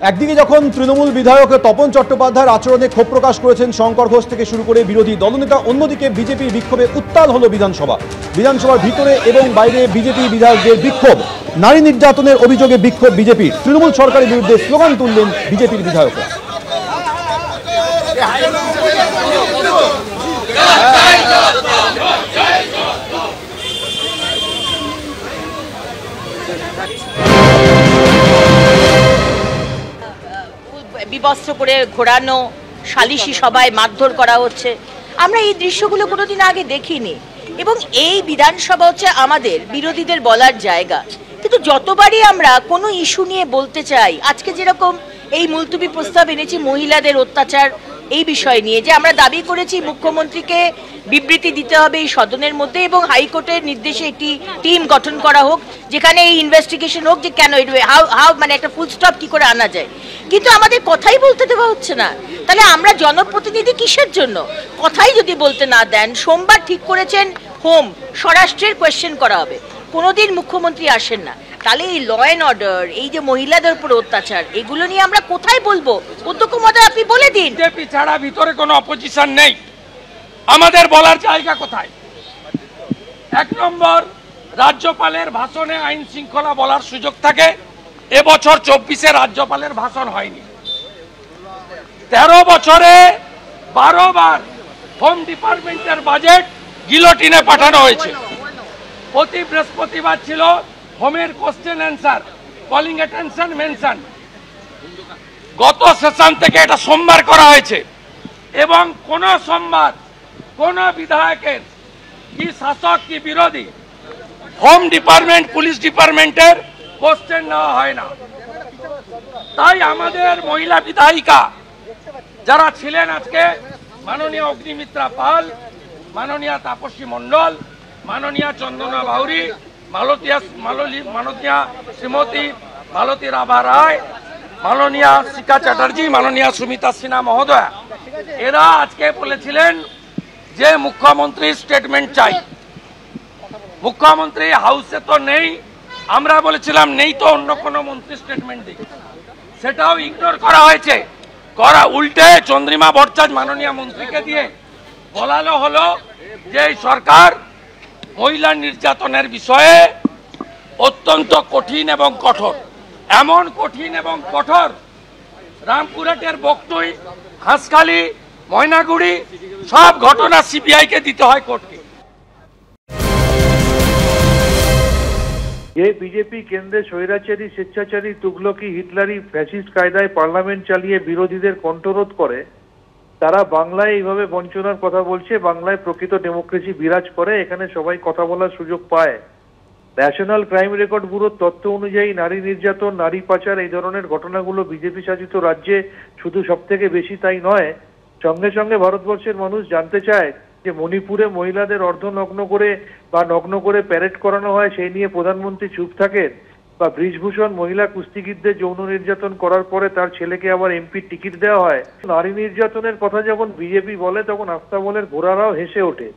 একদিকে যখন তৃণমূল বিধায়ক তপন চট্টোপাধ্যায়ের আচরণে ক্ষোভ প্রকাশ করেছেন শঙ্কর ঘোষ থেকে শুরু করে বিরোধী দলনেতা, অন্যদিকে বিজেপির বিক্ষোভে উত্তাল হলো বিধানসভার ভিতরে এবং বাইরে বিজেপি বিধায়কদের বিক্ষোভ। নারী নির্যাতনের অভিযোগে বিক্ষোভ বিজেপির, তৃণমূল সরকারের বিরুদ্ধে স্লোগান তুললেন বিজেপির বিধায়করা। বিবস্ত্র করে ঘোরানো, সালিশি সভায় মারধর করা হচ্ছে, আমরা এই দৃশ্যগুলো কোনোদিন আগে দেখিনি। এবং এই বিধানসভা হচ্ছে আমাদের বিরোধীদের বলার জায়গা, কিন্তু যতবারই আমরা কোনো ইস্যু নিয়ে বলতে চাই, আজকে যেরকম এই মুলতবি প্রস্তাব এনেছি মহিলাদের অত্যাচার এই বিষয় নিয়ে, যে আমরা দাবি করেছি মুখ্যমন্ত্রীকে বিবৃতি দিতে হবে এই সদনের মধ্যে এবং হাইকোর্টের নির্দেশে একটি টিম গঠন করা হোক, যেখানে এই ইনভেস্টিগেশন হোক যে কেন হাউ মানে একটা ফুল স্টপ কি করে আনা যায়। কিন্তু আমাদের কথাই বলতে দেওয়া হচ্ছে না। তাহলে আমরা জনপ্রতিনিধি কিসের জন্য? কথাই যদি বলতে না দেন, সোমবার ঠিক করেছেন স্বরাষ্ট্রের কোয়েশ্চেন করা হবে, কোনোদিন মুখ্যমন্ত্রী আসেন না, তাহলে এই ল অ্যান্ড অর্ডার, এই যে মহিলাদের উপর অত্যাচার, এগুলো নিয়ে আমরা কোথায় বলবো? অধ্যক্ষ মহোদয় আপনি বলে দিন। বিজেপি ছাড়া ভিতরে কোনো অপোজিশন নেই, আমাদের বলার জায়গা কোথায়? এক নম্বর, রাজ্যপালের ভাষণে আইন শৃঙ্খলা বলার সুযোগ থাকে। এবছর 24-এ রাজ্যপালের ভাষণ হয়নি। 13 বছরে 12 বার হোম ডিপার্টমেন্টের বাজেট গিলোটিনে পাঠানো হয়েছে। প্রতি বৃহস্পতিবার ছিল হোমের question answer, calling attention mention. গত সেশন থেকে এটা সোমবার করা হয়েছে এবং কোন সোমবার কোন বিধায়কের, কি শাসক কি বিরোধী, হোম ডিপার্টমেন্ট পুলিশ ডিপার্টমেন্টের কোশ্চেন নেওয়া হয় না। তাই আমাদের মহিলা বিধায়িকা যারা ছিলেন আজকে, মাননীয় অগ্নিমিত্রা পাল, মাননীয় তাপসী মণ্ডল, মাননীয় চন্দনা বাউরি, মাননীয় শ্রীমতী মালতী রাভা রায়, মাননীয় শিখা চ্যাটার্জি, মাননীয় সুমিতা সিনহা মহোদয়া, এরা আজকে বলেছিলেন যে মুখ্যমন্ত্রীর স্টেটমেন্ট চাই। মুখ্যমন্ত্রী হাউসে তো নেই, আমরা বলেছিলাম নেই তো অন্য কোনো মন্ত্রী স্টেটমেন্ট দিক, সেটাও ইগনোর করা হয়েছে। উল্টে চন্দ্রিমা ভট্টাচার্য মাননীয় মন্ত্রীকে দিয়ে বলানো হলো যে সরকার মহিলা নির্যাতনের বিষয়ে অত্যন্ত কঠিন এবং কঠোর, এমন কঠিন এবং কঠোর রামপুরহাটের বকটুই, হাঁসখালি, ময়নাগুড়ি সব ঘটনা সিবিআইকে দিতে হয় কোর্টকে। যে বিজেপি কেন্দ্রে স্বৈরাচারী, স্বেচ্ছাচারী, তুগলকি, হিটলারি, ফ্যাসিস্ট কায়দায় পার্লামেন্ট চালিয়ে বিরোধীদের কণ্ঠরোধ করে, তারা বাংলায় এইভাবে বঞ্চনার কথা বলছে। বাংলায় প্রকৃত ডেমোক্রেসি বিরাজ করে, এখানে সবাই কথা বলার সুযোগ পায়। ন্যাশনাল ক্রাইম রেকর্ড ব্যুরোর তথ্য অনুযায়ী নারী নির্যাতন, নারী পাচার, এই ধরনের ঘটনাগুলো বিজেপি শাসিত রাজ্যে শুধু সব থেকে বেশি তাই নয়, সঙ্গে সঙ্গে ভারতবর্ষের মানুষ জানতে চায় যে মণিপুরে মহিলাদের অর্ধনগ্ন করে বা নগ্ন করে প্যারেড করানো হয়, সেই নিয়ে প্রধানমন্ত্রী চুপ থাকেন, বা ব্রিজভূষণ মহিলা কুস্তিগীরদের যৌন নির্যাতন করার পরে তার ছেলেকে আবার এমপির টিকিট দেওয়া হয়। নারী নির্যাতনের কথা যখন বিজেপি বলে তখন আস্তাবলের ঘোড়ারাও হেসে ওঠে।